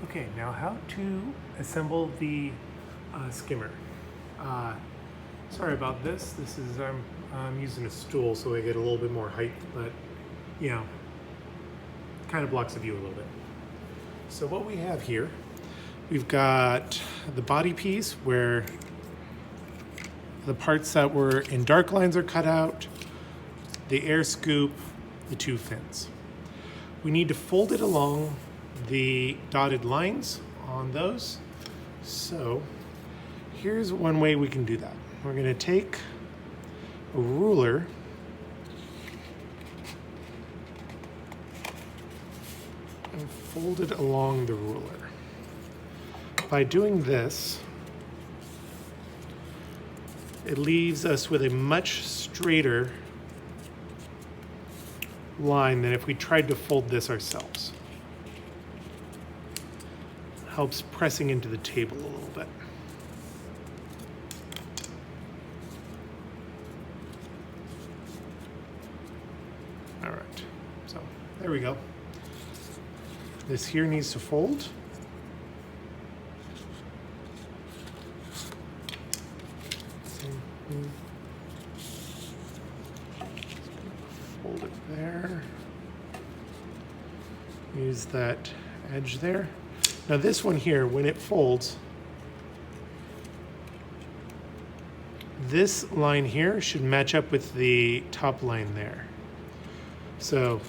Okay, now how to assemble the skimmer. Uh, Sorry about this. I'm using a stool so I get a little bit more height, but you know, kind of blocks the view a little bit. So what we have here, we've got the body piece where the parts that were in dark lines are cut out, the air scoop, the two fins. We need to fold it along the dotted lines on those. So here's one way we can do that. We're going to take a ruler and fold it along the ruler. By doing this, it leaves us with a much straighter line than if we tried to fold this ourselves. Helps pressing into the table a little bit. All right, so there we go. This here needs to fold. Fold it there. Use that edge there. Now this one here, when it folds, this line here should match up with the top line there. So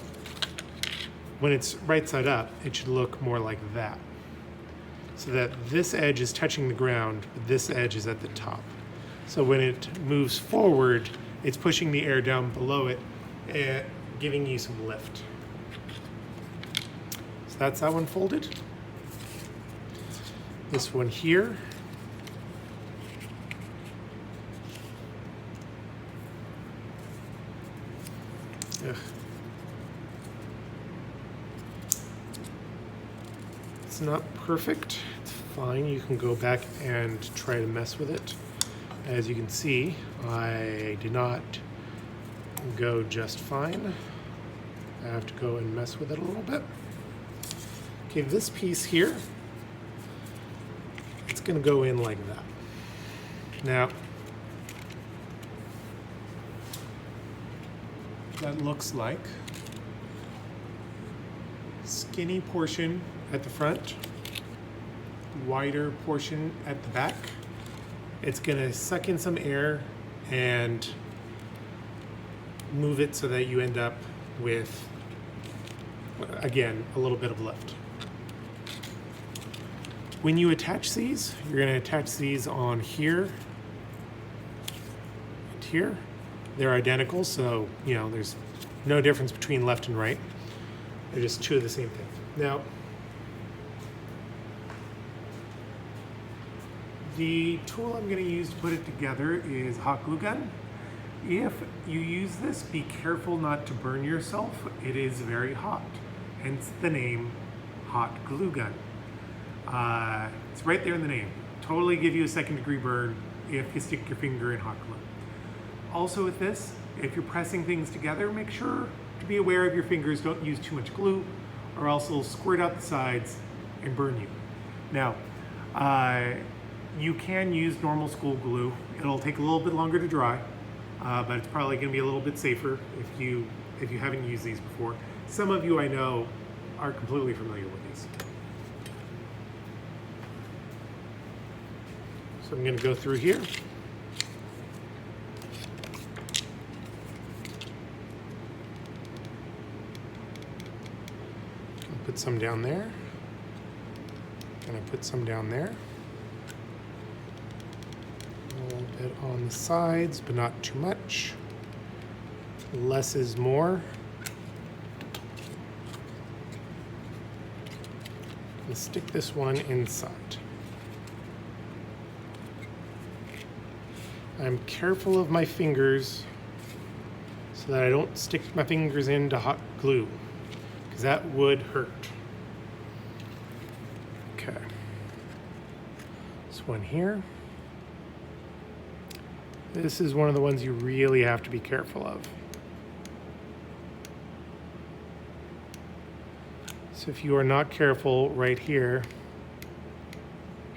when it's right side up, it should look more like that. So that this edge is touching the ground, but this edge is at the top. So when it moves forward, it's pushing the air down below it and giving you some lift. So that's that one folded. This one here. Ugh. It's not perfect. It's fine. You can go back and try to mess with it. As you can see, I did not go just fine. I have to go and mess with it a little bit. Okay, this piece here, it's going to go in like that. Now, that looks like skinny portion at the front, wider portion at the back. It's going to suck in some air and move it so that you end up with, again, a little bit of lift. When you attach these, you're going to attach these on here and here. They're identical, so there's no difference between left and right. They're just two of the same thing. Now, the tool I'm going to use to put it together is hot glue gun. If you use this, be careful not to burn yourself. It is very hot, hence the name hot glue gun. It's right there in the name. Totally give you a second-degree burn if you stick your finger in hot glue. Also with this, if you're pressing things together, make sure to be aware of your fingers. Don't use too much glue or else it'll squirt out the sides and burn you. Now, you can use normal school glue. It'll take a little bit longer to dry, but it's probably going to be a little bit safer if you haven't used these before. Some of you I know are completely familiar with these. So I'm going to go through here. I'll put some down there. And I put some down there. A little bit on the sides, but not too much. Less is more. And stick this one inside. I'm careful of my fingers so that I don't stick my fingers into hot glue, because that would hurt. Okay. This one here. This is one of the ones you really have to be careful of. So if you are not careful right here,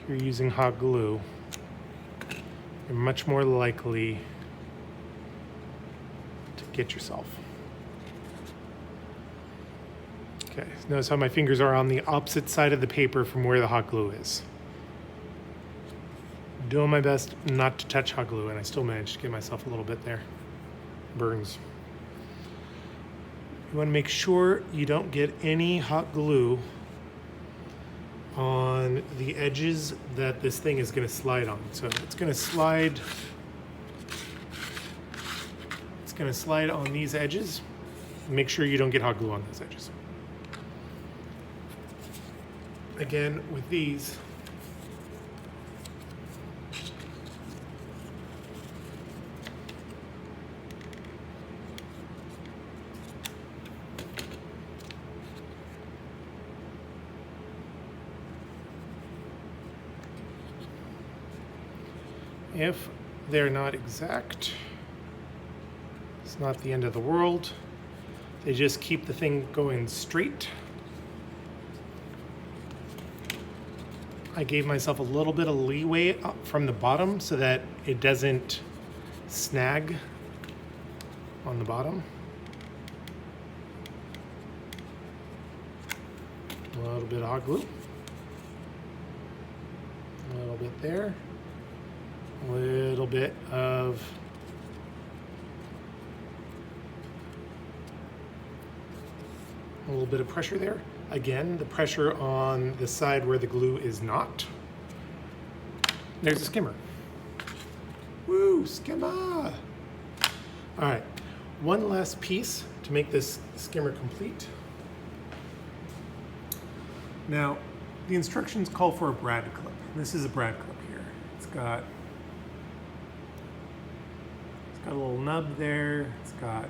you're using hot glue, you're much more likely to get yourself. Okay, notice how my fingers are on the opposite side of the paper from where the hot glue is. Doing my best not to touch hot glue, and I still managed to get myself a little bit there. Burns. You want to make sure you don't get any hot glue on the edges that this thing is going to slide on. So it's going to slide. It's going to slide on these edges. Make sure you don't get hot glue on those edges. Again, with these, if they're not exact, it's not the end of the world. They just keep the thing going straight. I gave myself a little bit of leeway up from the bottom so that it doesn't snag on the bottom. A little bit of hot glue. A little bit there. A little bit of pressure there. Again, the pressure on the side where the glue is not. There's a skimmer. Woo, skimmer! All right, one last piece to make this skimmer complete. Now, the instructions call for a brad clip. This is a brad clip here. It's got a little nub there. It's got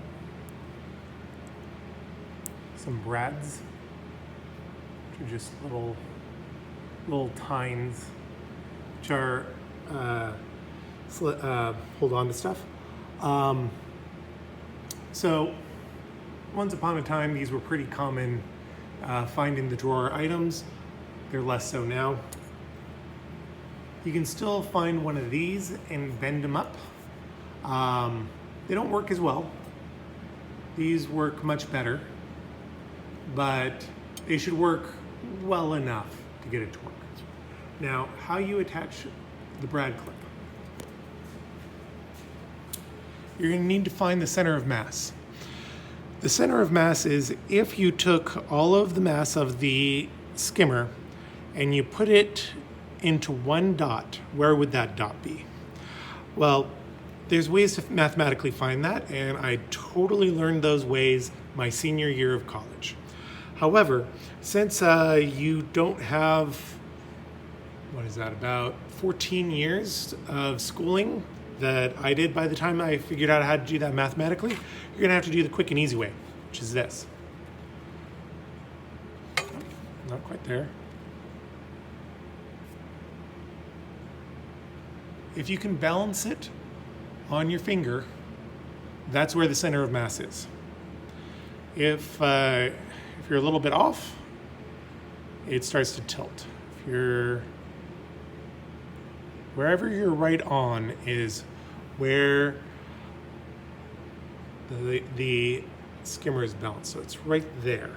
some brads, which are just little tines, which are hold on to stuff. So once upon a time, these were pretty common find in the drawer items. They're less so now. You can still find one of these and bend them up. They don't work as well. These work much better, but they should work well enough to get it to work. Now, how you attach the brad clip. You're going to need to find the center of mass. The center of mass is if you took all of the mass of the skimmer and you put it into one dot, where would that dot be? Well, there's ways to mathematically find that, and I totally learned those ways my senior year of college. However, since you don't have, what is that, about 14 years of schooling that I did by the time I figured out how to do that mathematically, you're gonna have to do the quick and easy way, which is this. Not quite there. If you can balance it on your finger, that's where the center of mass is. If you're a little bit off, it starts to tilt. Wherever you're right on is where the skimmer is balanced. So it's right there.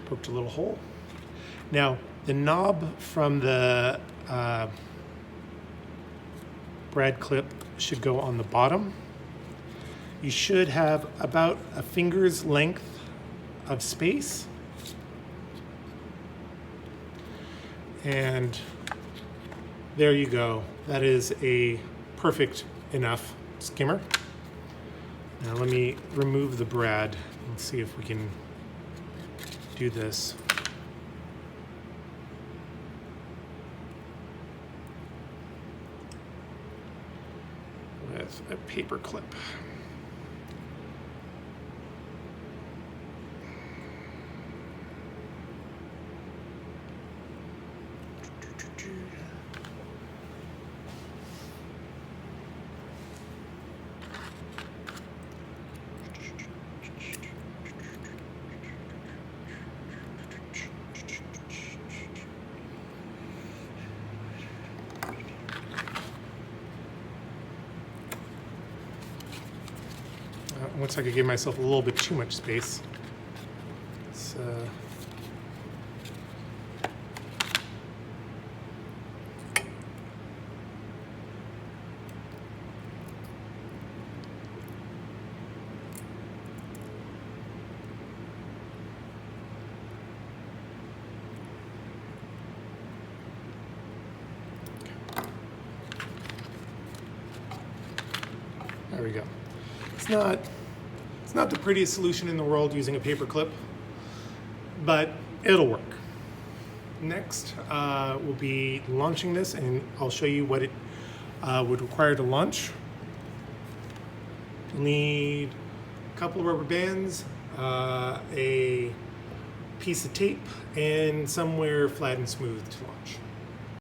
Poked a little hole. Now, the knob from the brad clip should go on the bottom. You should have about a finger's length of space. And there you go. That is a perfect enough skimmer. Now let me remove the brad and see if we can do this. With a paper clip. looks like I gave myself a little bit too much space. So there we go. It's not the prettiest solution in the world using a paper clip, but it'll work. Next, we'll be launching this, and I'll show you what it would require to launch. You'll need a couple of rubber bands, a piece of tape, and somewhere flat and smooth to launch.